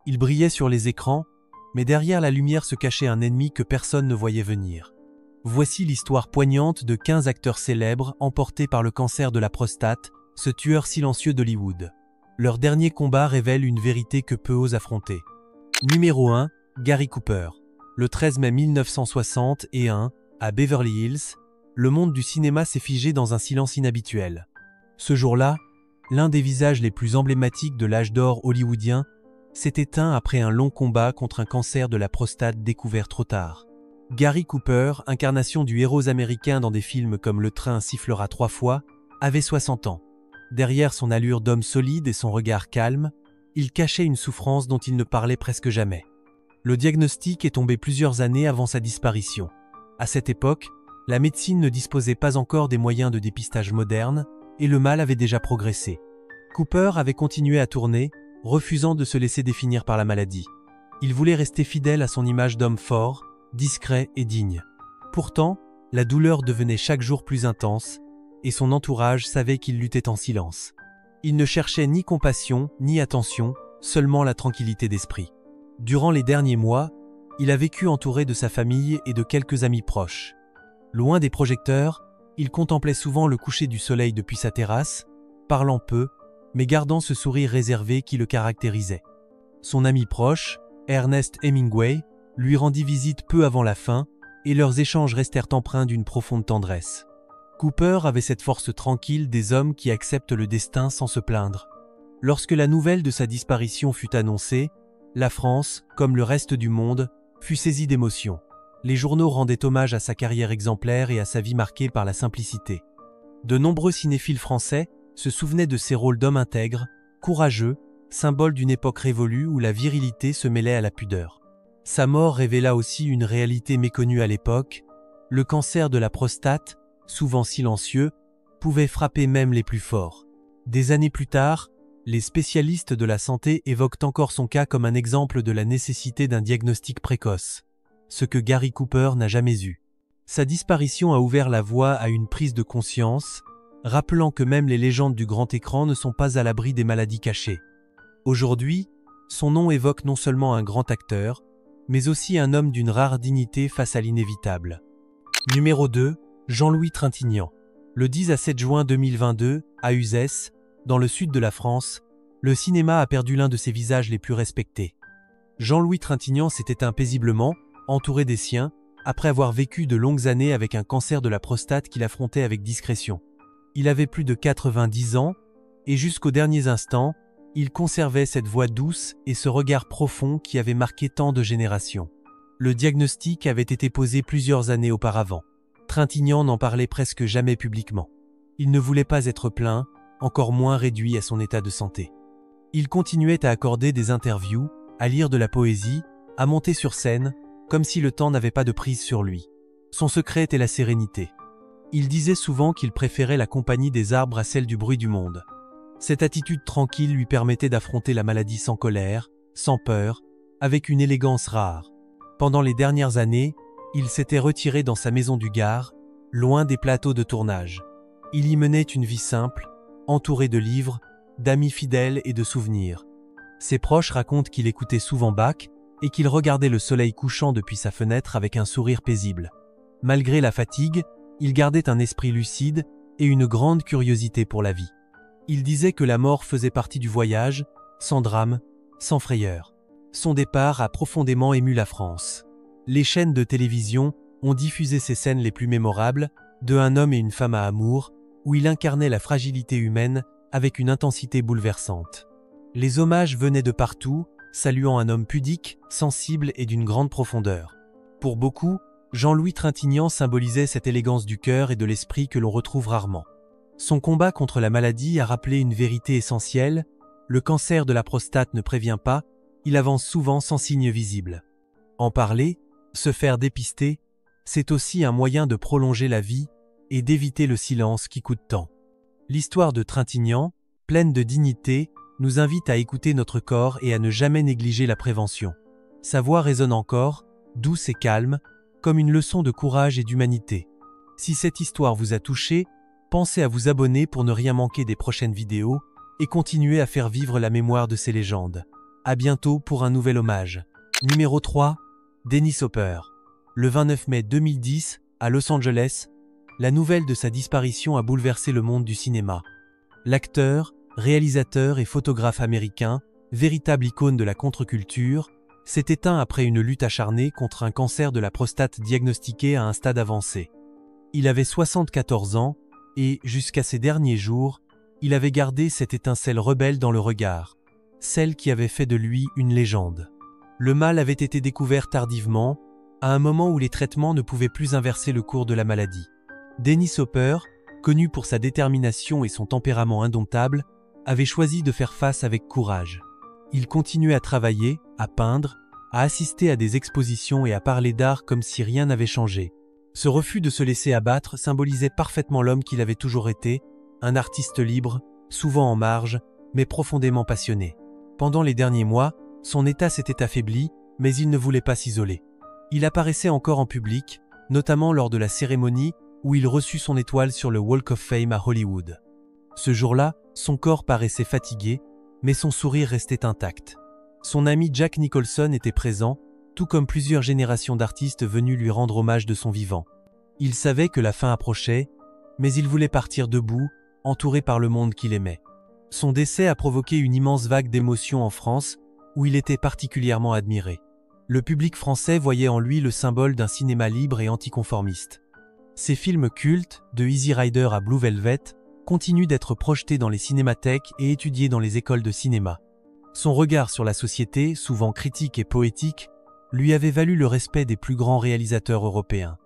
Il brillait sur les écrans, mais derrière la lumière se cachait un ennemi que personne ne voyait venir. Voici l'histoire poignante de 15 acteurs célèbres emportés par le cancer de la prostate, ce tueur silencieux d'Hollywood. Leur dernier combat révèle une vérité que peu osent affronter. Numéro 1, Gary Cooper. Le 13 mai 1961, à Beverly Hills, le monde du cinéma s'est figé dans un silence inhabituel. Ce jour-là, l'un des visages les plus emblématiques de l'âge d'or hollywoodien s'est éteint après un long combat contre un cancer de la prostate découvert trop tard. Gary Cooper, incarnation du héros américain dans des films comme Le train sifflera 3 fois, avait 60 ans. Derrière son allure d'homme solide et son regard calme, il cachait une souffrance dont il ne parlait presque jamais. Le diagnostic est tombé plusieurs années avant sa disparition. À cette époque, la médecine ne disposait pas encore des moyens de dépistage modernes et le mal avait déjà progressé. Cooper avait continué à tourner, refusant de se laisser définir par la maladie. Il voulait rester fidèle à son image d'homme fort, discret et digne. Pourtant, la douleur devenait chaque jour plus intense, et son entourage savait qu'il luttait en silence. Il ne cherchait ni compassion, ni attention, seulement la tranquillité d'esprit. Durant les derniers mois, il a vécu entouré de sa famille et de quelques amis proches. Loin des projecteurs, il contemplait souvent le coucher du soleil depuis sa terrasse, parlant peu, mais gardant ce sourire réservé qui le caractérisait. Son ami proche, Ernest Hemingway, lui rendit visite peu avant la fin, et leurs échanges restèrent empreints d'une profonde tendresse. Cooper avait cette force tranquille des hommes qui acceptent le destin sans se plaindre. Lorsque la nouvelle de sa disparition fut annoncée, la France, comme le reste du monde, fut saisie d'émotion. Les journaux rendaient hommage à sa carrière exemplaire et à sa vie marquée par la simplicité. De nombreux cinéphiles français se souvenaient de ses rôles d'homme intègre, courageux, symbole d'une époque révolue où la virilité se mêlait à la pudeur. Sa mort révéla aussi une réalité méconnue à l'époque. Le cancer de la prostate, souvent silencieux, pouvait frapper même les plus forts. Des années plus tard, les spécialistes de la santé évoquent encore son cas comme un exemple de la nécessité d'un diagnostic précoce, ce que Gary Cooper n'a jamais eu. Sa disparition a ouvert la voie à une prise de conscience, rappelant que même les légendes du grand écran ne sont pas à l'abri des maladies cachées. Aujourd'hui, son nom évoque non seulement un grand acteur, mais aussi un homme d'une rare dignité face à l'inévitable. Numéro 2, Jean-Louis Trintignant. Le 10 à 7 juin 2022, à Uzès, dans le sud de la France, le cinéma a perdu l'un de ses visages les plus respectés. Jean-Louis Trintignant s'est éteint paisiblement, entouré des siens, après avoir vécu de longues années avec un cancer de la prostate qu'il affrontait avec discrétion. Il avait plus de 90 ans, et jusqu'aux derniers instants, il conservait cette voix douce et ce regard profond qui avait marqué tant de générations. Le diagnostic avait été posé plusieurs années auparavant. Trintignant n'en parlait presque jamais publiquement. Il ne voulait pas être plaint, encore moins réduit à son état de santé. Il continuait à accorder des interviews, à lire de la poésie, à monter sur scène, comme si le temps n'avait pas de prise sur lui. Son secret était la sérénité. Il disait souvent qu'il préférait la compagnie des arbres à celle du bruit du monde. Cette attitude tranquille lui permettait d'affronter la maladie sans colère, sans peur, avec une élégance rare. Pendant les dernières années, il s'était retiré dans sa maison du Gard, loin des plateaux de tournage. Il y menait une vie simple, entouré de livres, d'amis fidèles et de souvenirs. Ses proches racontent qu'il écoutait souvent Bach et qu'il regardait le soleil couchant depuis sa fenêtre avec un sourire paisible. Malgré la fatigue, il gardait un esprit lucide et une grande curiosité pour la vie. Il disait que la mort faisait partie du voyage, sans drame, sans frayeur. Son départ a profondément ému la France. Les chaînes de télévision ont diffusé ses scènes les plus mémorables, de Un homme et une femme à amour, où il incarnait la fragilité humaine avec une intensité bouleversante. Les hommages venaient de partout, saluant un homme pudique, sensible et d'une grande profondeur. Pour beaucoup, Jean-Louis Trintignant symbolisait cette élégance du cœur et de l'esprit que l'on retrouve rarement. Son combat contre la maladie a rappelé une vérité essentielle: le cancer de la prostate ne prévient pas, il avance souvent sans signe visible. En parler, se faire dépister, c'est aussi un moyen de prolonger la vie et d'éviter le silence qui coûte tant. L'histoire de Trintignant, pleine de dignité, nous invite à écouter notre corps et à ne jamais négliger la prévention. Sa voix résonne encore, douce et calme, comme une leçon de courage et d'humanité. Si cette histoire vous a touché, pensez à vous abonner pour ne rien manquer des prochaines vidéos et continuer à faire vivre la mémoire de ces légendes. À bientôt pour un nouvel hommage. Numéro 3. Dennis Hopper. Le 29 mai 2010, à Los Angeles, la nouvelle de sa disparition a bouleversé le monde du cinéma. L'acteur, réalisateur et photographe américain, véritable icône de la contre-culture, s'est éteint après une lutte acharnée contre un cancer de la prostate diagnostiqué à un stade avancé. Il avait 74 ans et, jusqu'à ses derniers jours, il avait gardé cette étincelle rebelle dans le regard, celle qui avait fait de lui une légende. Le mal avait été découvert tardivement, à un moment où les traitements ne pouvaient plus inverser le cours de la maladie. Dennis Hopper, connu pour sa détermination et son tempérament indomptable, avait choisi de faire face avec courage. Il continuait à travailler, à peindre, à assister à des expositions et à parler d'art comme si rien n'avait changé. Ce refus de se laisser abattre symbolisait parfaitement l'homme qu'il avait toujours été, un artiste libre, souvent en marge, mais profondément passionné. Pendant les derniers mois, son état s'était affaibli, mais il ne voulait pas s'isoler. Il apparaissait encore en public, notamment lors de la cérémonie où il reçut son étoile sur le Walk of Fame à Hollywood. Ce jour-là, son corps paraissait fatigué, mais son sourire restait intact. Son ami Jack Nicholson était présent, tout comme plusieurs générations d'artistes venus lui rendre hommage de son vivant. Il savait que la fin approchait, mais il voulait partir debout, entouré par le monde qu'il aimait. Son décès a provoqué une immense vague d'émotions en France, où il était particulièrement admiré. Le public français voyait en lui le symbole d'un cinéma libre et anticonformiste. Ses films cultes, de Easy Rider à Blue Velvet, continuent d'être projetés dans les cinémathèques et étudiés dans les écoles de cinéma. Son regard sur la société, souvent critique et poétique, lui avait valu le respect des plus grands réalisateurs européens.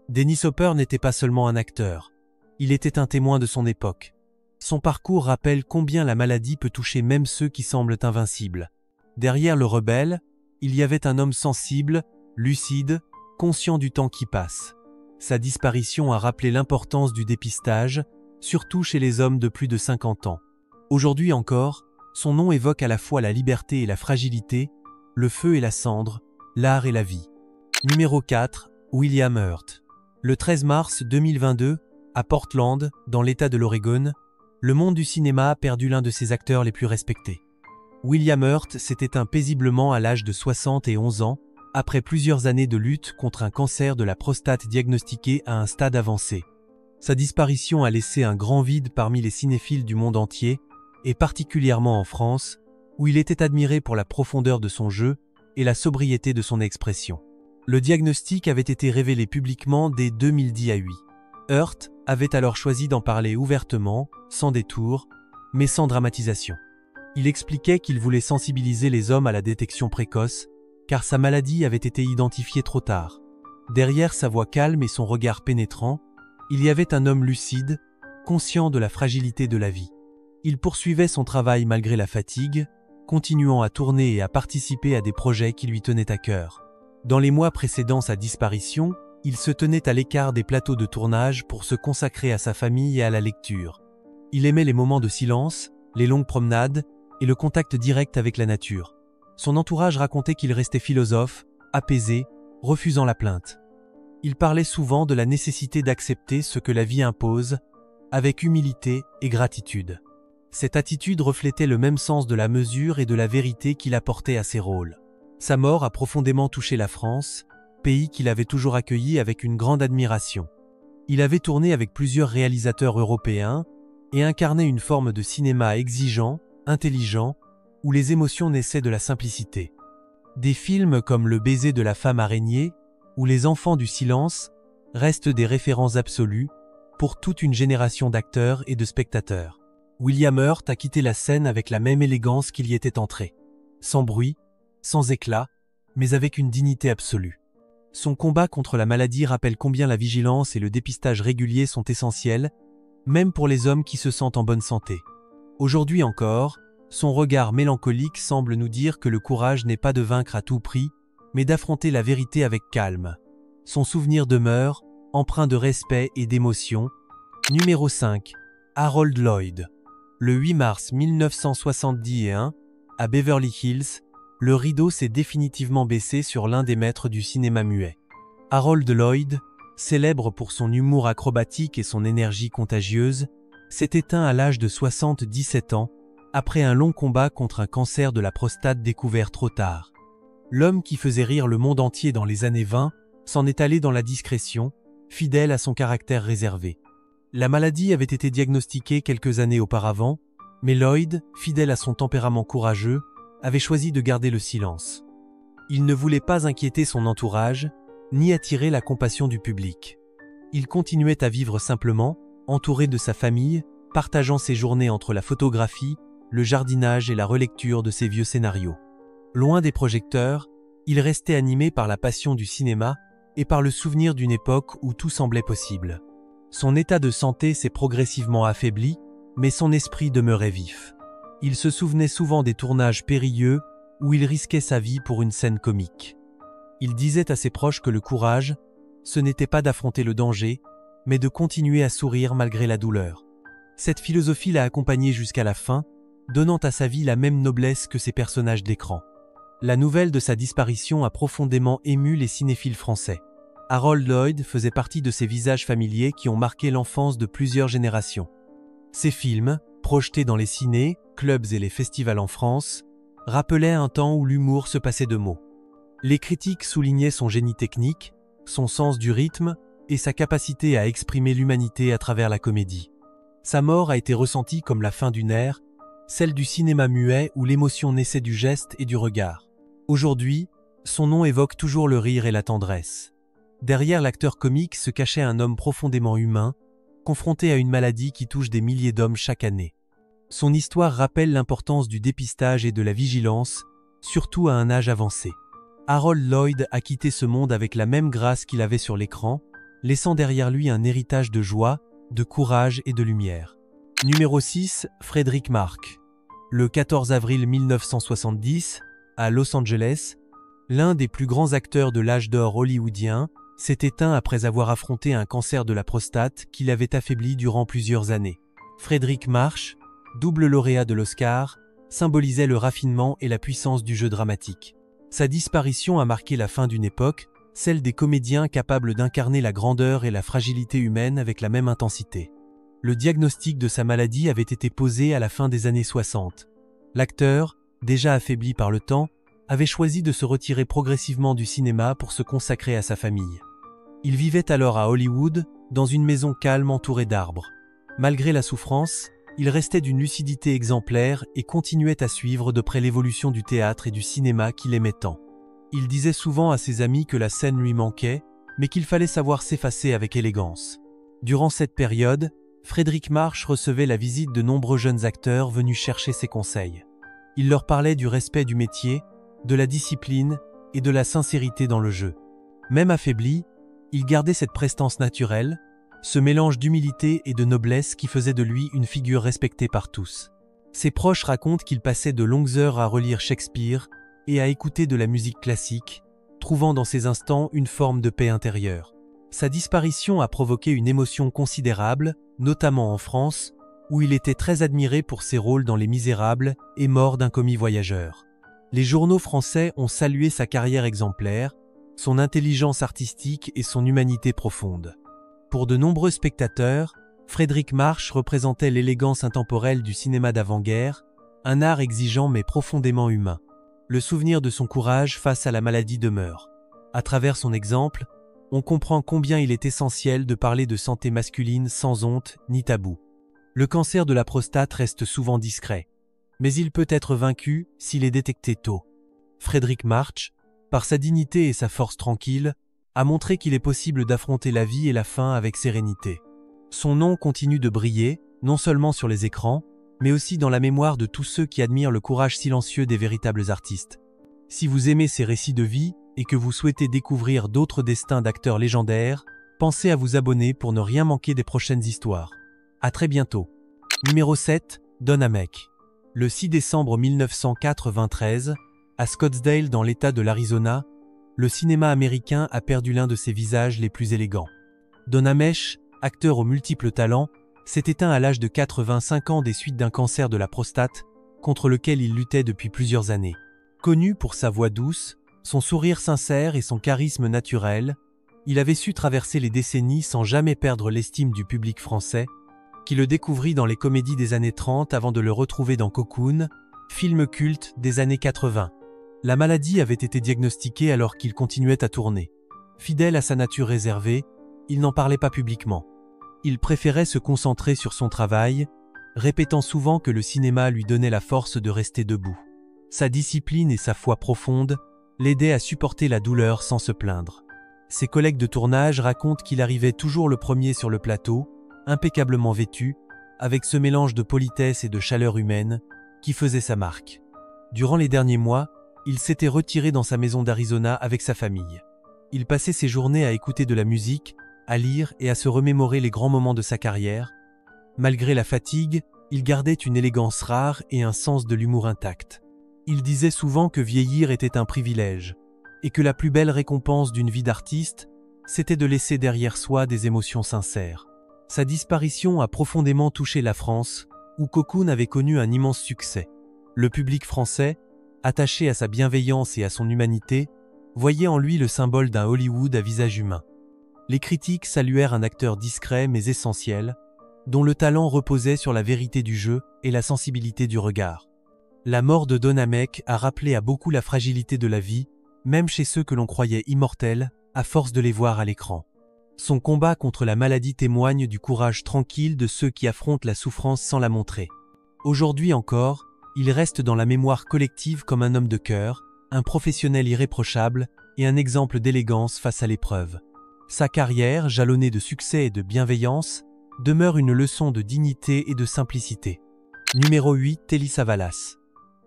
Dennis Hopper n'était pas seulement un acteur, il était un témoin de son époque. Son parcours rappelle combien la maladie peut toucher même ceux qui semblent invincibles. Derrière le rebelle, il y avait un homme sensible, lucide, conscient du temps qui passe. Sa disparition a rappelé l'importance du dépistage, surtout chez les hommes de plus de 50 ans. Aujourd'hui encore, son nom évoque à la fois la liberté et la fragilité, le feu et la cendre, l'art et la vie. Numéro 4. William Hurt. Le 13 mars 2022, à Portland, dans l'État de l'Oregon, le monde du cinéma a perdu l'un de ses acteurs les plus respectés. William Hurt s'est éteint paisiblement à l'âge de 71 ans, après plusieurs années de lutte contre un cancer de la prostate diagnostiqué à un stade avancé. Sa disparition a laissé un grand vide parmi les cinéphiles du monde entier, et particulièrement en France, où il était admiré pour la profondeur de son jeu et la sobriété de son expression. Le diagnostic avait été révélé publiquement dès 2010 à 8. Hurt avait alors choisi d'en parler ouvertement, sans détour, mais sans dramatisation. Il expliquait qu'il voulait sensibiliser les hommes à la détection précoce, car sa maladie avait été identifiée trop tard. Derrière sa voix calme et son regard pénétrant, il y avait un homme lucide, conscient de la fragilité de la vie. Il poursuivait son travail malgré la fatigue, continuant à tourner et à participer à des projets qui lui tenaient à cœur. Dans les mois précédant sa disparition, il se tenait à l'écart des plateaux de tournage pour se consacrer à sa famille et à la lecture. Il aimait les moments de silence, les longues promenades et le contact direct avec la nature. Son entourage racontait qu'il restait philosophe, apaisé, refusant la plainte. Il parlait souvent de la nécessité d'accepter ce que la vie impose, avec humilité et gratitude. Cette attitude reflétait le même sens de la mesure et de la vérité qu'il apportait à ses rôles. Sa mort a profondément touché la France, pays qu'il avait toujours accueilli avec une grande admiration. Il avait tourné avec plusieurs réalisateurs européens et incarné une forme de cinéma exigeant, intelligent, où les émotions naissaient de la simplicité. Des films comme Le baiser de la femme araignée ou Les enfants du silence restent des références absolues pour toute une génération d'acteurs et de spectateurs. William Hurt a quitté la scène avec la même élégance qu'il y était entré. Sans bruit, sans éclat, mais avec une dignité absolue. Son combat contre la maladie rappelle combien la vigilance et le dépistage régulier sont essentiels, même pour les hommes qui se sentent en bonne santé. Aujourd'hui encore, son regard mélancolique semble nous dire que le courage n'est pas de vaincre à tout prix, mais d'affronter la vérité avec calme. Son souvenir demeure, empreint de respect et d'émotion. Numéro 5. Harold Lloyd. Le 8 mars 1971, à Beverly Hills, le rideau s'est définitivement baissé sur l'un des maîtres du cinéma muet. Harold Lloyd, célèbre pour son humour acrobatique et son énergie contagieuse, s'est éteint à l'âge de 77 ans, après un long combat contre un cancer de la prostate découvert trop tard. L'homme qui faisait rire le monde entier dans les années 20 s'en est allé dans la discrétion, fidèle à son caractère réservé. La maladie avait été diagnostiquée quelques années auparavant, mais Lloyd, fidèle à son tempérament courageux, avait choisi de garder le silence. Il ne voulait pas inquiéter son entourage, ni attirer la compassion du public. Il continuait à vivre simplement, entouré de sa famille, partageant ses journées entre la photographie, le jardinage et la relecture de ses vieux scénarios. Loin des projecteurs, il restait animé par la passion du cinéma et par le souvenir d'une époque où tout semblait possible. Son état de santé s'est progressivement affaibli, mais son esprit demeurait vif. Il se souvenait souvent des tournages périlleux où il risquait sa vie pour une scène comique. Il disait à ses proches que le courage, ce n'était pas d'affronter le danger, mais de continuer à sourire malgré la douleur. Cette philosophie l'a accompagné jusqu'à la fin, donnant à sa vie la même noblesse que ses personnages d'écran. La nouvelle de sa disparition a profondément ému les cinéphiles français. Harold Lloyd faisait partie de ces visages familiers qui ont marqué l'enfance de plusieurs générations. Ses films, projetés dans les cinés, clubs et les festivals en France, rappelaient un temps où l'humour se passait de mots. Les critiques soulignaient son génie technique, son sens du rythme et sa capacité à exprimer l'humanité à travers la comédie. Sa mort a été ressentie comme la fin d'une ère, celle du cinéma muet où l'émotion naissait du geste et du regard. Aujourd'hui, son nom évoque toujours le rire et la tendresse. Derrière l'acteur comique se cachait un homme profondément humain, confronté à une maladie qui touche des milliers d'hommes chaque année. Son histoire rappelle l'importance du dépistage et de la vigilance, surtout à un âge avancé. Harold Lloyd a quitté ce monde avec la même grâce qu'il avait sur l'écran, laissant derrière lui un héritage de joie, de courage et de lumière. Numéro 6, Frédéric March. Le 14 avril 1970, à Los Angeles, l'un des plus grands acteurs de l'âge d'or hollywoodien s'est éteint après avoir affronté un cancer de la prostate qui l'avait affaibli durant plusieurs années. Frédéric March, double lauréat de l'Oscar, symbolisait le raffinement et la puissance du jeu dramatique. Sa disparition a marqué la fin d'une époque, celle des comédiens capables d'incarner la grandeur et la fragilité humaine avec la même intensité. Le diagnostic de sa maladie avait été posé à la fin des années 60. L'acteur, déjà affaibli par le temps, avait choisi de se retirer progressivement du cinéma pour se consacrer à sa famille. Il vivait alors à Hollywood, dans une maison calme entourée d'arbres. Malgré la souffrance, il restait d'une lucidité exemplaire et continuait à suivre de près l'évolution du théâtre et du cinéma qu'il aimait tant. Il disait souvent à ses amis que la scène lui manquait, mais qu'il fallait savoir s'effacer avec élégance. Durant cette période, Frédéric March recevait la visite de nombreux jeunes acteurs venus chercher ses conseils. Il leur parlait du respect du métier, de la discipline et de la sincérité dans le jeu. Même affaibli, il gardait cette prestance naturelle, ce mélange d'humilité et de noblesse qui faisait de lui une figure respectée par tous. Ses proches racontent qu'il passait de longues heures à relire Shakespeare et à écouter de la musique classique, trouvant dans ces instants une forme de paix intérieure. Sa disparition a provoqué une émotion considérable, notamment en France, où il était très admiré pour ses rôles dans Les Misérables et Mort d'un commis voyageur. Les journaux français ont salué sa carrière exemplaire, son intelligence artistique et son humanité profonde. Pour de nombreux spectateurs, Frédéric March représentait l'élégance intemporelle du cinéma d'avant-guerre, un art exigeant mais profondément humain. Le souvenir de son courage face à la maladie demeure. À travers son exemple, on comprend combien il est essentiel de parler de santé masculine sans honte ni tabou. Le cancer de la prostate reste souvent discret, mais il peut être vaincu s'il est détecté tôt. Frédéric March, par sa dignité et sa force tranquille, a montré qu'il est possible d'affronter la vie et la fin avec sérénité. Son nom continue de briller, non seulement sur les écrans, mais aussi dans la mémoire de tous ceux qui admirent le courage silencieux des véritables artistes. Si vous aimez ces récits de vie et que vous souhaitez découvrir d'autres destins d'acteurs légendaires, pensez à vous abonner pour ne rien manquer des prochaines histoires. À très bientôt. Numéro 7, Don Ameche. Le 6 décembre 1993, à Scottsdale dans l'État de l'Arizona, le cinéma américain a perdu l'un de ses visages les plus élégants. Don Ameche, acteur aux multiples talents, s'est éteint à l'âge de 85 ans des suites d'un cancer de la prostate, contre lequel il luttait depuis plusieurs années. Connu pour sa voix douce, son sourire sincère et son charisme naturel, il avait su traverser les décennies sans jamais perdre l'estime du public français, qui le découvrit dans les comédies des années 30 avant de le retrouver dans Cocoon, film culte des années 80. La maladie avait été diagnostiquée alors qu'il continuait à tourner. Fidèle à sa nature réservée, il n'en parlait pas publiquement. Il préférait se concentrer sur son travail, répétant souvent que le cinéma lui donnait la force de rester debout. Sa discipline et sa foi profonde l'aidaient à supporter la douleur sans se plaindre. Ses collègues de tournage racontent qu'il arrivait toujours le premier sur le plateau, impeccablement vêtu, avec ce mélange de politesse et de chaleur humaine qui faisait sa marque. Durant les derniers mois, il s'était retiré dans sa maison d'Arizona avec sa famille. Il passait ses journées à écouter de la musique, à lire et à se remémorer les grands moments de sa carrière. Malgré la fatigue, il gardait une élégance rare et un sens de l'humour intact. Il disait souvent que vieillir était un privilège, et que la plus belle récompense d'une vie d'artiste, c'était de laisser derrière soi des émotions sincères. Sa disparition a profondément touché la France, où Cocoon avait connu un immense succès. Le public français, attaché à sa bienveillance et à son humanité, voyait en lui le symbole d'un Hollywood à visage humain. Les critiques saluèrent un acteur discret mais essentiel, dont le talent reposait sur la vérité du jeu et la sensibilité du regard. La mort de Don Ameche a rappelé à beaucoup la fragilité de la vie, même chez ceux que l'on croyait immortels, à force de les voir à l'écran. Son combat contre la maladie témoigne du courage tranquille de ceux qui affrontent la souffrance sans la montrer. Aujourd'hui encore, il reste dans la mémoire collective comme un homme de cœur, un professionnel irréprochable et un exemple d'élégance face à l'épreuve. Sa carrière, jalonnée de succès et de bienveillance, demeure une leçon de dignité et de simplicité. Numéro 8, Telly Savalas.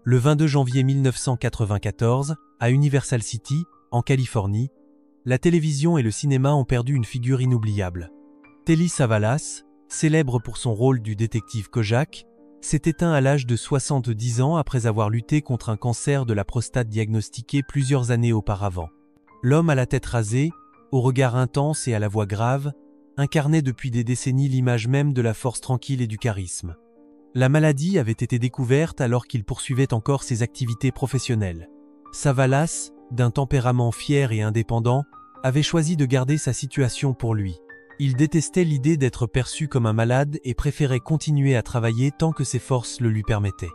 Le 22 janvier 1994, à Universal City, en Californie, la télévision et le cinéma ont perdu une figure inoubliable. Telly Savalas, célèbre pour son rôle du détective Kojak, s'est éteint à l'âge de 70 ans après avoir lutté contre un cancer de la prostate diagnostiqué plusieurs années auparavant. L'homme à la tête rasée, au regard intense et à la voix grave, incarnait depuis des décennies l'image même de la force tranquille et du charisme. La maladie avait été découverte alors qu'il poursuivait encore ses activités professionnelles. Savalas, d'un tempérament fier et indépendant, avait choisi de garder sa situation pour lui. Il détestait l'idée d'être perçu comme un malade et préférait continuer à travailler tant que ses forces le lui permettaient.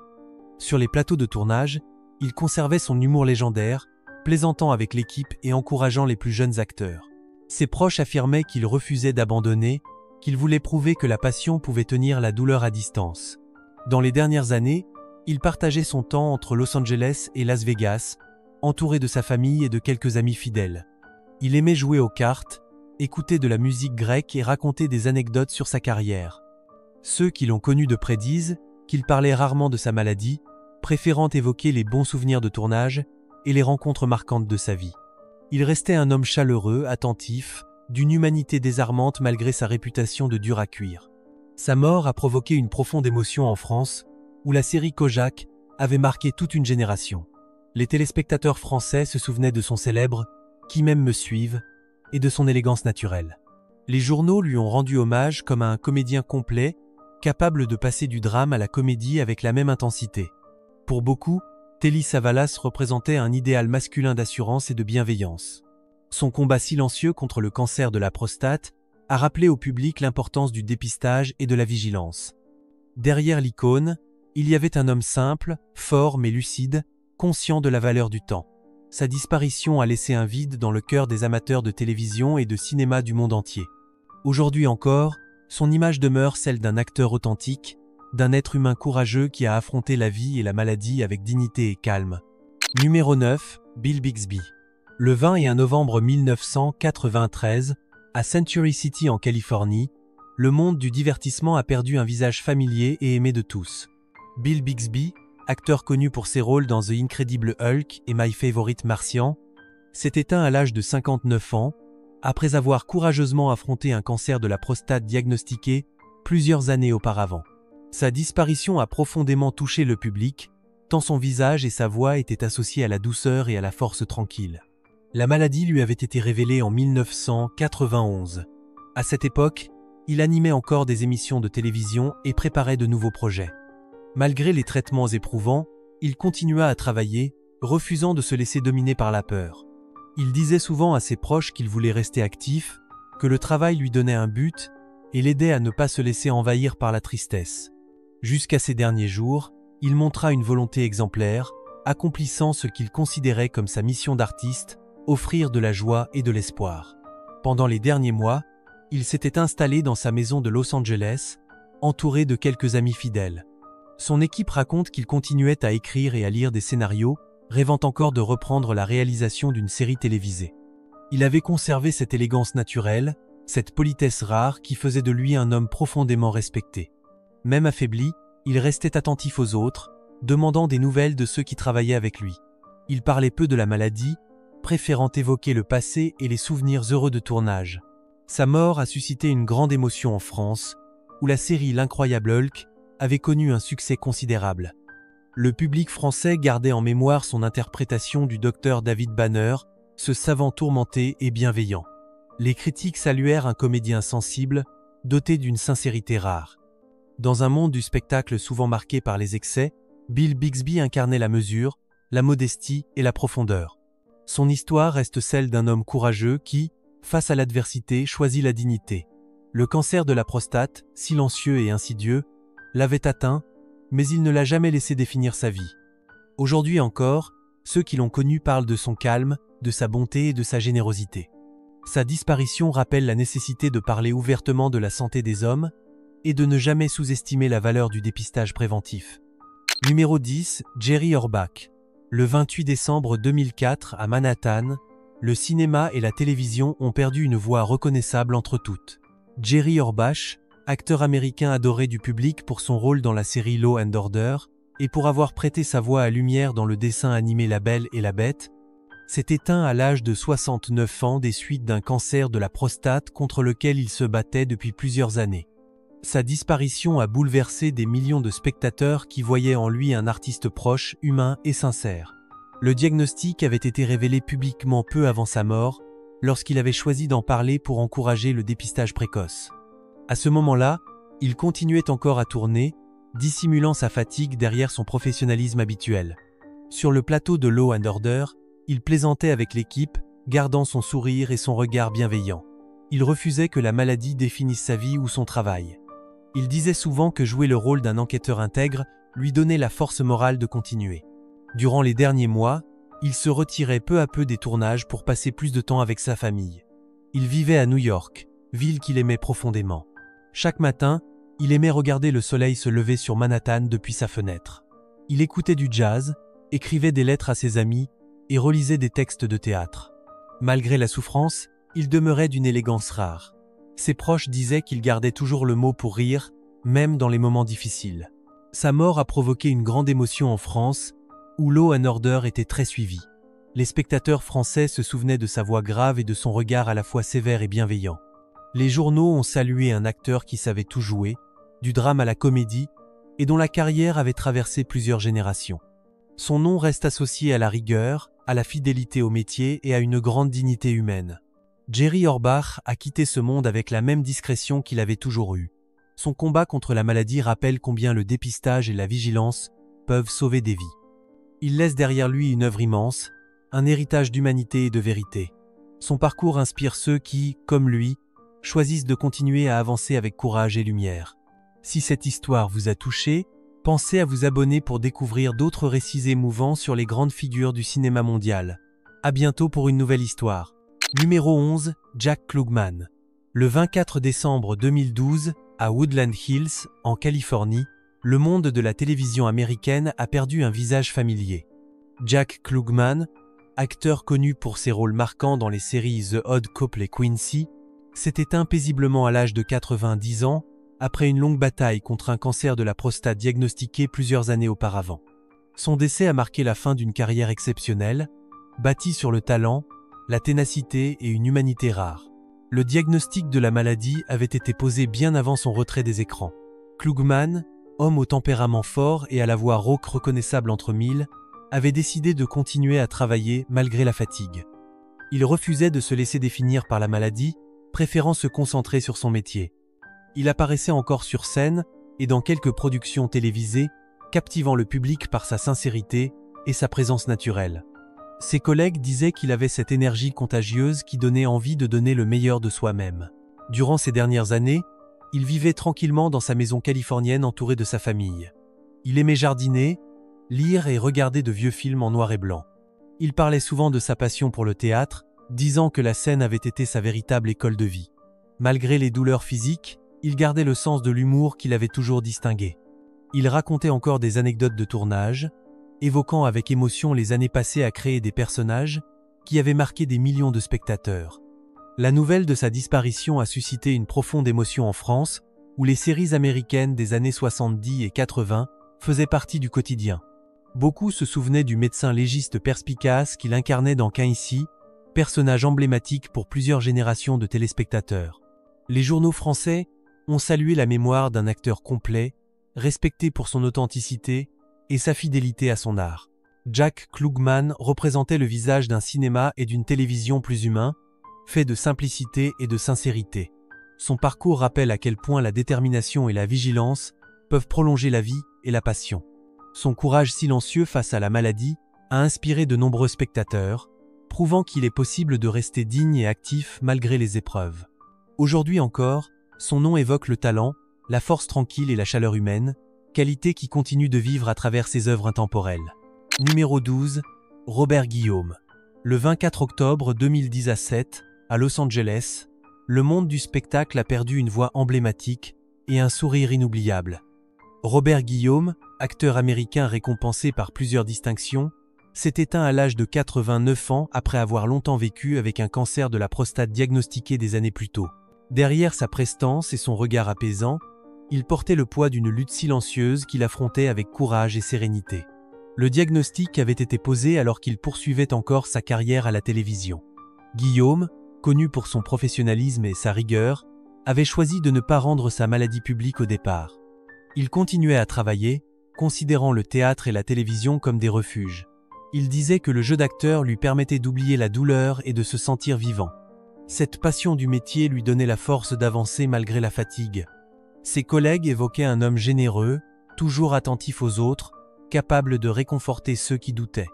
Sur les plateaux de tournage, il conservait son humour légendaire, plaisantant avec l'équipe et encourageant les plus jeunes acteurs. Ses proches affirmaient qu'il refusait d'abandonner, qu'il voulait prouver que la passion pouvait tenir la douleur à distance. Dans les dernières années, il partageait son temps entre Los Angeles et Las Vegas, entouré de sa famille et de quelques amis fidèles. Il aimait jouer aux cartes, écouter de la musique grecque et raconter des anecdotes sur sa carrière. Ceux qui l'ont connu de près disent qu'il parlait rarement de sa maladie, préférant évoquer les bons souvenirs de tournage et les rencontres marquantes de sa vie. Il restait un homme chaleureux, attentif, d'une humanité désarmante malgré sa réputation de dur à cuire. Sa mort a provoqué une profonde émotion en France, où la série Kojak avait marqué toute une génération. Les téléspectateurs français se souvenaient de son célèbre « Qui m'aime me suive » et de son élégance naturelle. Les journaux lui ont rendu hommage comme à un comédien complet, capable de passer du drame à la comédie avec la même intensité. Pour beaucoup, Telly Savalas représentait un idéal masculin d'assurance et de bienveillance. Son combat silencieux contre le cancer de la prostate a rappelé au public l'importance du dépistage et de la vigilance. Derrière l'icône, il y avait un homme simple, fort mais lucide, conscient de la valeur du temps. Sa disparition a laissé un vide dans le cœur des amateurs de télévision et de cinéma du monde entier. Aujourd'hui encore, son image demeure celle d'un acteur authentique, d'un être humain courageux qui a affronté la vie et la maladie avec dignité et calme. Numéro 9, Bill Bixby. Le 21 novembre 1993, à Century City en Californie, le monde du divertissement a perdu un visage familier et aimé de tous. Bill Bixby, acteur connu pour ses rôles dans The Incredible Hulk et My Favorite Martian, s'est éteint à l'âge de 59 ans, après avoir courageusement affronté un cancer de la prostate diagnostiqué plusieurs années auparavant. Sa disparition a profondément touché le public, tant son visage et sa voix étaient associés à la douceur et à la force tranquille. La maladie lui avait été révélée en 1991. À cette époque, il animait encore des émissions de télévision et préparait de nouveaux projets. Malgré les traitements éprouvants, il continua à travailler, refusant de se laisser dominer par la peur. Il disait souvent à ses proches qu'il voulait rester actif, que le travail lui donnait un but et l'aidait à ne pas se laisser envahir par la tristesse. Jusqu'à ses derniers jours, il montra une volonté exemplaire, accomplissant ce qu'il considérait comme sa mission d'artiste, offrir de la joie et de l'espoir. Pendant les derniers mois, il s'était installé dans sa maison de Los Angeles, entouré de quelques amis fidèles. Son équipe raconte qu'il continuait à écrire et à lire des scénarios, rêvant encore de reprendre la réalisation d'une série télévisée. Il avait conservé cette élégance naturelle, cette politesse rare qui faisait de lui un homme profondément respecté. Même affaibli, il restait attentif aux autres, demandant des nouvelles de ceux qui travaillaient avec lui. Il parlait peu de la maladie, préférant évoquer le passé et les souvenirs heureux de tournage. Sa mort a suscité une grande émotion en France, où la série L'Incroyable Hulk avait connu un succès considérable. Le public français gardait en mémoire son interprétation du docteur David Banner, ce savant tourmenté et bienveillant. Les critiques saluèrent un comédien sensible, doté d'une sincérité rare. Dans un monde du spectacle souvent marqué par les excès, Bill Bixby incarnait la mesure, la modestie et la profondeur. Son histoire reste celle d'un homme courageux qui, face à l'adversité, choisit la dignité. Le cancer de la prostate, silencieux et insidieux, l'avait atteint, mais il ne l'a jamais laissé définir sa vie. Aujourd'hui encore, ceux qui l'ont connu parlent de son calme, de sa bonté et de sa générosité. Sa disparition rappelle la nécessité de parler ouvertement de la santé des hommes et de ne jamais sous-estimer la valeur du dépistage préventif. Numéro 10, Jerry Orbach. Le 28 décembre 2004, à Manhattan, le cinéma et la télévision ont perdu une voix reconnaissable entre toutes. Jerry Orbach, acteur américain adoré du public pour son rôle dans la série Law & Order et pour avoir prêté sa voix à Lumière dans le dessin animé La Belle et la Bête, s'est éteint à l'âge de 69 ans des suites d'un cancer de la prostate contre lequel il se battait depuis plusieurs années. Sa disparition a bouleversé des millions de spectateurs qui voyaient en lui un artiste proche, humain et sincère. Le diagnostic avait été révélé publiquement peu avant sa mort, lorsqu'il avait choisi d'en parler pour encourager le dépistage précoce. À ce moment-là, il continuait encore à tourner, dissimulant sa fatigue derrière son professionnalisme habituel. Sur le plateau de Law & Order, il plaisantait avec l'équipe, gardant son sourire et son regard bienveillant. Il refusait que la maladie définisse sa vie ou son travail. Il disait souvent que jouer le rôle d'un enquêteur intègre lui donnait la force morale de continuer. Durant les derniers mois, il se retirait peu à peu des tournages pour passer plus de temps avec sa famille. Il vivait à New York, ville qu'il aimait profondément. Chaque matin, il aimait regarder le soleil se lever sur Manhattan depuis sa fenêtre. Il écoutait du jazz, écrivait des lettres à ses amis et relisait des textes de théâtre. Malgré la souffrance, il demeurait d'une élégance rare. Ses proches disaient qu'il gardait toujours le mot pour rire, même dans les moments difficiles. Sa mort a provoqué une grande émotion en France, où Law & Order était très suivi. Les spectateurs français se souvenaient de sa voix grave et de son regard à la fois sévère et bienveillant. Les journaux ont salué un acteur qui savait tout jouer, du drame à la comédie, et dont la carrière avait traversé plusieurs générations. Son nom reste associé à la rigueur, à la fidélité au métier et à une grande dignité humaine. Jerry Orbach a quitté ce monde avec la même discrétion qu'il avait toujours eue. Son combat contre la maladie rappelle combien le dépistage et la vigilance peuvent sauver des vies. Il laisse derrière lui une œuvre immense, un héritage d'humanité et de vérité. Son parcours inspire ceux qui, comme lui, choisissent de continuer à avancer avec courage et lumière. Si cette histoire vous a touché, pensez à vous abonner pour découvrir d'autres récits émouvants sur les grandes figures du cinéma mondial. À bientôt pour une nouvelle histoire. Numéro 11, Jack Klugman. Le 24 décembre 2012, à Woodland Hills, en Californie, le monde de la télévision américaine a perdu un visage familier. Jack Klugman, acteur connu pour ses rôles marquants dans les séries The Odd Couple et Quincy, s'est éteint paisiblement à l'âge de 90 ans, après une longue bataille contre un cancer de la prostate diagnostiqué plusieurs années auparavant. Son décès a marqué la fin d'une carrière exceptionnelle, bâtie sur le talent, la ténacité et une humanité rare. Le diagnostic de la maladie avait été posé bien avant son retrait des écrans. Klugman, homme au tempérament fort et à la voix rauque reconnaissable entre mille, avait décidé de continuer à travailler malgré la fatigue. Il refusait de se laisser définir par la maladie, préférant se concentrer sur son métier. Il apparaissait encore sur scène et dans quelques productions télévisées, captivant le public par sa sincérité et sa présence naturelle. Ses collègues disaient qu'il avait cette énergie contagieuse qui donnait envie de donner le meilleur de soi-même. Durant ces dernières années, Il vivait tranquillement dans sa maison californienne entouré de sa famille. Il aimait jardiner, lire et regarder de vieux films en noir et blanc. Il parlait souvent de sa passion pour le théâtre, disant que la scène avait été sa véritable école de vie. Malgré les douleurs physiques, il gardait le sens de l'humour qui l'avait toujours distingué. Il racontait encore des anecdotes de tournage, évoquant avec émotion les années passées à créer des personnages qui avaient marqué des millions de spectateurs. La nouvelle de sa disparition a suscité une profonde émotion en France, où les séries américaines des années 70 et 80 faisaient partie du quotidien. Beaucoup se souvenaient du médecin légiste perspicace qu'il incarnait dans Qu'un ici, personnage emblématique pour plusieurs générations de téléspectateurs. Les journaux français ont salué la mémoire d'un acteur complet, respecté pour son authenticité et sa fidélité à son art. Jack Klugman représentait le visage d'un cinéma et d'une télévision plus humain, fait de simplicité et de sincérité. Son parcours rappelle à quel point la détermination et la vigilance peuvent prolonger la vie et la passion. Son courage silencieux face à la maladie a inspiré de nombreux spectateurs, prouvant qu'il est possible de rester digne et actif malgré les épreuves. Aujourd'hui encore, son nom évoque le talent, la force tranquille et la chaleur humaine, qualités qui continuent de vivre à travers ses œuvres intemporelles. Numéro 12, Robert Guillaume. Le 24 octobre 2010 à 7, à Los Angeles, le monde du spectacle a perdu une voix emblématique et un sourire inoubliable. Robert Guillaume, acteur américain récompensé par plusieurs distinctions, s'est éteint à l'âge de 89 ans après avoir longtemps vécu avec un cancer de la prostate diagnostiqué des années plus tôt. Derrière sa prestance et son regard apaisant, il portait le poids d'une lutte silencieuse qu'il affrontait avec courage et sérénité. Le diagnostic avait été posé alors qu'il poursuivait encore sa carrière à la télévision. Guillaume, connu pour son professionnalisme et sa rigueur, avait choisi de ne pas rendre sa maladie publique au départ. Il continuait à travailler, considérant le théâtre et la télévision comme des refuges. Il disait que le jeu d'acteur lui permettait d'oublier la douleur et de se sentir vivant. Cette passion du métier lui donnait la force d'avancer malgré la fatigue. Ses collègues évoquaient un homme généreux, toujours attentif aux autres, capable de réconforter ceux qui doutaient.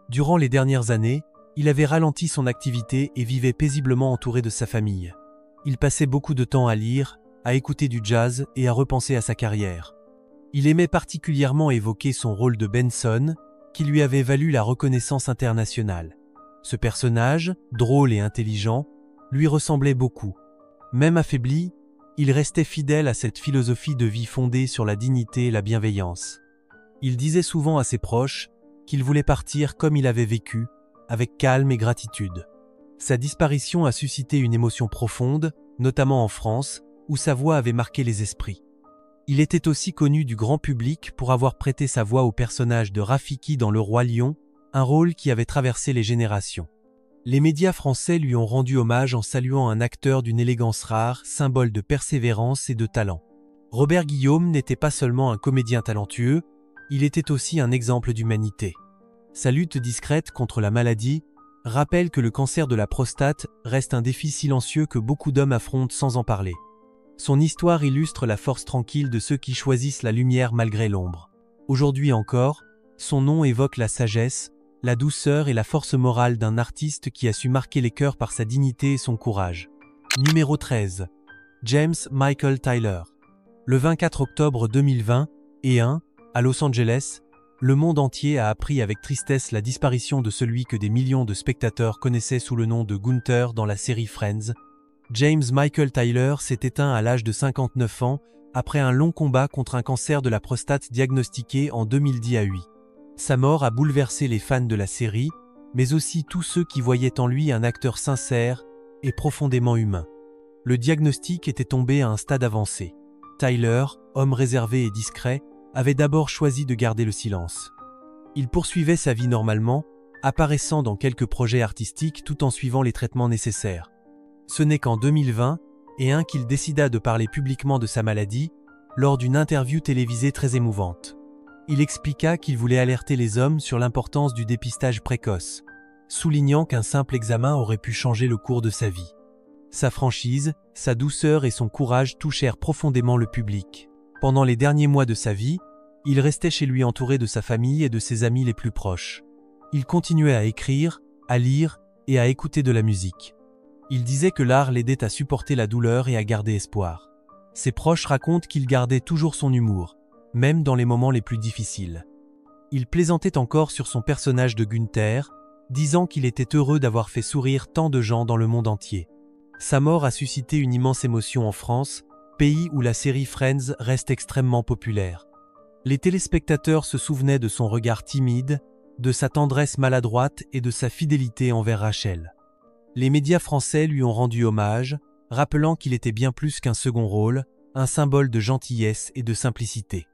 Durant les dernières années, il avait ralenti son activité et vivait paisiblement entouré de sa famille. Il passait beaucoup de temps à lire, à écouter du jazz et à repenser à sa carrière. Il aimait particulièrement évoquer son rôle de Benson, qui lui avait valu la reconnaissance internationale. Ce personnage, drôle et intelligent, lui ressemblait beaucoup. Même affaibli, il restait fidèle à cette philosophie de vie fondée sur la dignité et la bienveillance. Il disait souvent à ses proches qu'il voulait partir comme il avait vécu, avec calme et gratitude. Sa disparition a suscité une émotion profonde, notamment en France, où sa voix avait marqué les esprits. Il était aussi connu du grand public pour avoir prêté sa voix au personnage de Rafiki dans Le Roi Lion, un rôle qui avait traversé les générations. Les médias français lui ont rendu hommage en saluant un acteur d'une élégance rare, symbole de persévérance et de talent. Robert Guillaume n'était pas seulement un comédien talentueux, il était aussi un exemple d'humanité. Sa lutte discrète contre la maladie rappelle que le cancer de la prostate reste un défi silencieux que beaucoup d'hommes affrontent sans en parler. Son histoire illustre la force tranquille de ceux qui choisissent la lumière malgré l'ombre. Aujourd'hui encore, son nom évoque la sagesse, la douceur et la force morale d'un artiste qui a su marquer les cœurs par sa dignité et son courage. Numéro 13. James Michael Tyler. Le 24 octobre 2020, à Los Angeles, le monde entier a appris avec tristesse la disparition de celui que des millions de spectateurs connaissaient sous le nom de Gunther dans la série Friends. James Michael Tyler s'est éteint à l'âge de 59 ans après un long combat contre un cancer de la prostate diagnostiqué en 2010 à 8. Sa mort a bouleversé les fans de la série, mais aussi tous ceux qui voyaient en lui un acteur sincère et profondément humain. Le diagnostic était tombé à un stade avancé. Tyler, homme réservé et discret, avait d'abord choisi de garder le silence. Il poursuivait sa vie normalement, apparaissant dans quelques projets artistiques tout en suivant les traitements nécessaires. Ce n'est qu'en 2020, qu'il décida de parler publiquement de sa maladie, lors d'une interview télévisée très émouvante. Il expliqua qu'il voulait alerter les hommes sur l'importance du dépistage précoce, soulignant qu'un simple examen aurait pu changer le cours de sa vie. Sa franchise, sa douceur et son courage touchèrent profondément le public. Pendant les derniers mois de sa vie, il restait chez lui entouré de sa famille et de ses amis les plus proches. Il continuait à écrire, à lire et à écouter de la musique. Il disait que l'art l'aidait à supporter la douleur et à garder espoir. Ses proches racontent qu'il gardait toujours son humour, même dans les moments les plus difficiles. Il plaisantait encore sur son personnage de Gunther, disant qu'il était heureux d'avoir fait sourire tant de gens dans le monde entier. Sa mort a suscité une immense émotion en France, pays où la série Friends reste extrêmement populaire. Les téléspectateurs se souvenaient de son regard timide, de sa tendresse maladroite et de sa fidélité envers Rachel. Les médias français lui ont rendu hommage, rappelant qu'il était bien plus qu'un second rôle, un symbole de gentillesse et de simplicité.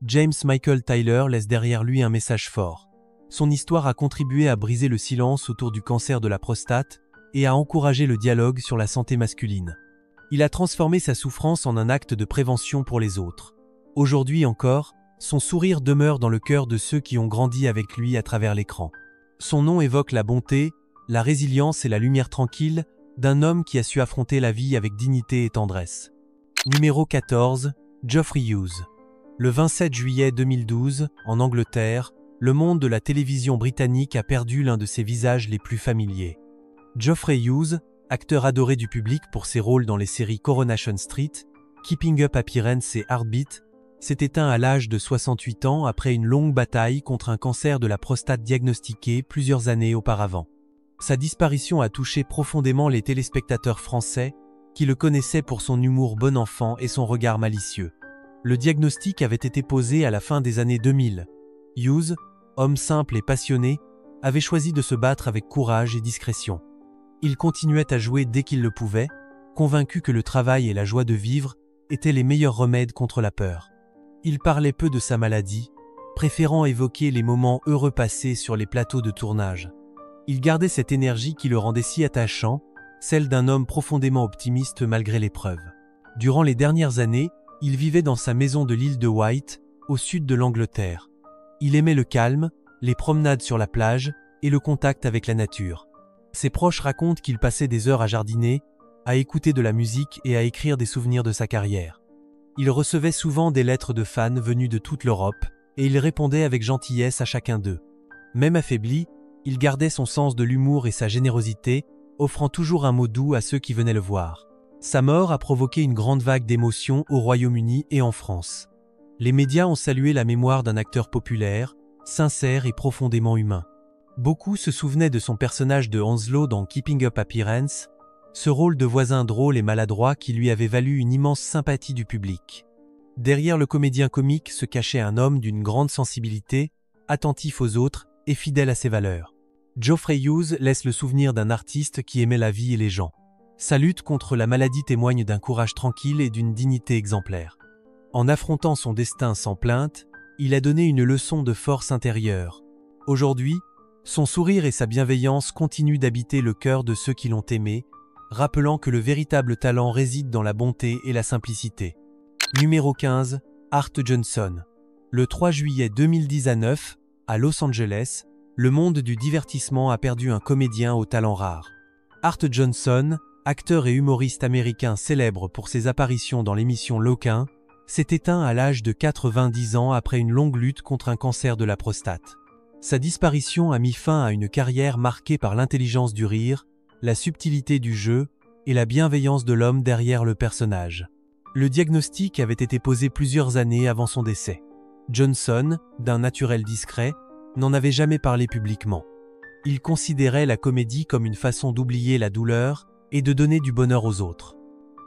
James Michael Tyler laisse derrière lui un message fort. Son histoire a contribué à briser le silence autour du cancer de la prostate et à encourager le dialogue sur la santé masculine. Il a transformé sa souffrance en un acte de prévention pour les autres. Aujourd'hui encore, son sourire demeure dans le cœur de ceux qui ont grandi avec lui à travers l'écran. Son nom évoque la bonté, la résilience et la lumière tranquille d'un homme qui a su affronter la vie avec dignité et tendresse. Numéro 14, Geoffrey Hughes. Le 27 juillet 2012, en Angleterre, le monde de la télévision britannique a perdu l'un de ses visages les plus familiers. Geoffrey Hughes, acteur adoré du public pour ses rôles dans les séries Coronation Street, Keeping Up Appearance et Heartbeat, s'est éteint à l'âge de 68 ans après une longue bataille contre un cancer de la prostate diagnostiqué plusieurs années auparavant. Sa disparition a touché profondément les téléspectateurs français, qui le connaissaient pour son humour bon enfant et son regard malicieux. Le diagnostic avait été posé à la fin des années 2000. Hughes, homme simple et passionné, avait choisi de se battre avec courage et discrétion. Il continuait à jouer dès qu'il le pouvait, convaincu que le travail et la joie de vivre étaient les meilleurs remèdes contre la peur. Il parlait peu de sa maladie, préférant évoquer les moments heureux passés sur les plateaux de tournage. Il gardait cette énergie qui le rendait si attachant, celle d'un homme profondément optimiste malgré l'épreuve. Durant les dernières années, il vivait dans sa maison de l'île de Wight, au sud de l'Angleterre. Il aimait le calme, les promenades sur la plage et le contact avec la nature. Ses proches racontent qu'il passait des heures à jardiner, à écouter de la musique et à écrire des souvenirs de sa carrière. Il recevait souvent des lettres de fans venus de toute l'Europe, et il répondait avec gentillesse à chacun d'eux. Même affaibli, il gardait son sens de l'humour et sa générosité, offrant toujours un mot doux à ceux qui venaient le voir. Sa mort a provoqué une grande vague d'émotions au Royaume-Uni et en France. Les médias ont salué la mémoire d'un acteur populaire, sincère et profondément humain. Beaucoup se souvenaient de son personnage de Henslow dans Keeping Up Appearance, ce rôle de voisin drôle et maladroit qui lui avait valu une immense sympathie du public. Derrière le comédien comique se cachait un homme d'une grande sensibilité, attentif aux autres et fidèle à ses valeurs. Geoffrey Hughes laisse le souvenir d'un artiste qui aimait la vie et les gens. Sa lutte contre la maladie témoigne d'un courage tranquille et d'une dignité exemplaire. En affrontant son destin sans plainte, il a donné une leçon de force intérieure. Aujourd'hui, son sourire et sa bienveillance continuent d'habiter le cœur de ceux qui l'ont aimé, rappelant que le véritable talent réside dans la bonté et la simplicité. Numéro 15, Art Johnson. Le 3 juillet 2019, à Los Angeles, le monde du divertissement a perdu un comédien au talent rare. Art Johnson, acteur et humoriste américain célèbre pour ses apparitions dans l'émission Loquin, s'est éteint à l'âge de 90 ans après une longue lutte contre un cancer de la prostate. Sa disparition a mis fin à une carrière marquée par l'intelligence du rire, la subtilité du jeu et la bienveillance de l'homme derrière le personnage. Le diagnostic avait été posé plusieurs années avant son décès. Johnson, d'un naturel discret, n'en avait jamais parlé publiquement. Il considérait la comédie comme une façon d'oublier la douleur et de donner du bonheur aux autres.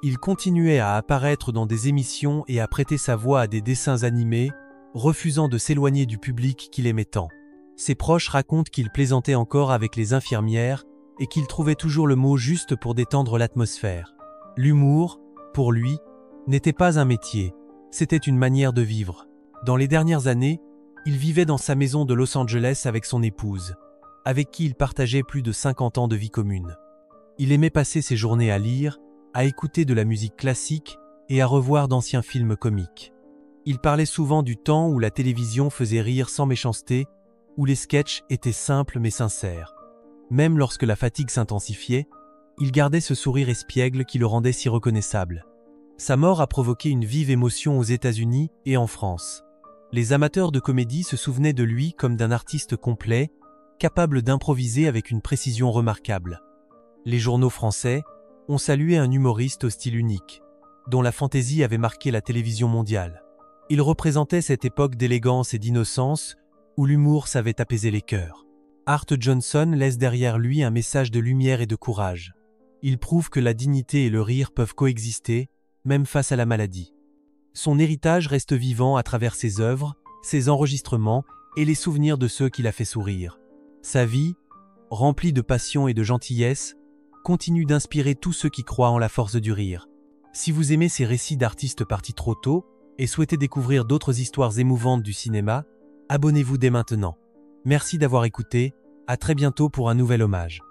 Il continuait à apparaître dans des émissions et à prêter sa voix à des dessins animés, refusant de s'éloigner du public qu'il aimait tant. Ses proches racontent qu'il plaisantait encore avec les infirmières et qu'il trouvait toujours le mot juste pour détendre l'atmosphère. L'humour, pour lui, n'était pas un métier, c'était une manière de vivre. Dans les dernières années, il vivait dans sa maison de Los Angeles avec son épouse, avec qui il partageait plus de 50 ans de vie commune. Il aimait passer ses journées à lire, à écouter de la musique classique et à revoir d'anciens films comiques. Il parlait souvent du temps où la télévision faisait rire sans méchanceté, où les sketchs étaient simples mais sincères. Même lorsque la fatigue s'intensifiait, il gardait ce sourire espiègle qui le rendait si reconnaissable. Sa mort a provoqué une vive émotion aux États-Unis et en France. Les amateurs de comédie se souvenaient de lui comme d'un artiste complet, capable d'improviser avec une précision remarquable. Les journaux français ont salué un humoriste au style unique. dont la fantaisie avait marqué la télévision mondiale. Il représentait cette époque d'élégance et d'innocence où l'humour savait apaiser les cœurs. Art Johnson laisse derrière lui un message de lumière et de courage. Il prouve que la dignité et le rire peuvent coexister, même face à la maladie. Son héritage reste vivant à travers ses œuvres, ses enregistrements et les souvenirs de ceux qu'il a fait sourire. Sa vie, remplie de passion et de gentillesse, continue d'inspirer tous ceux qui croient en la force du rire. Si vous aimez ces récits d'artistes partis trop tôt et souhaitez découvrir d'autres histoires émouvantes du cinéma, abonnez-vous dès maintenant. Merci d'avoir écouté, à très bientôt pour un nouvel hommage.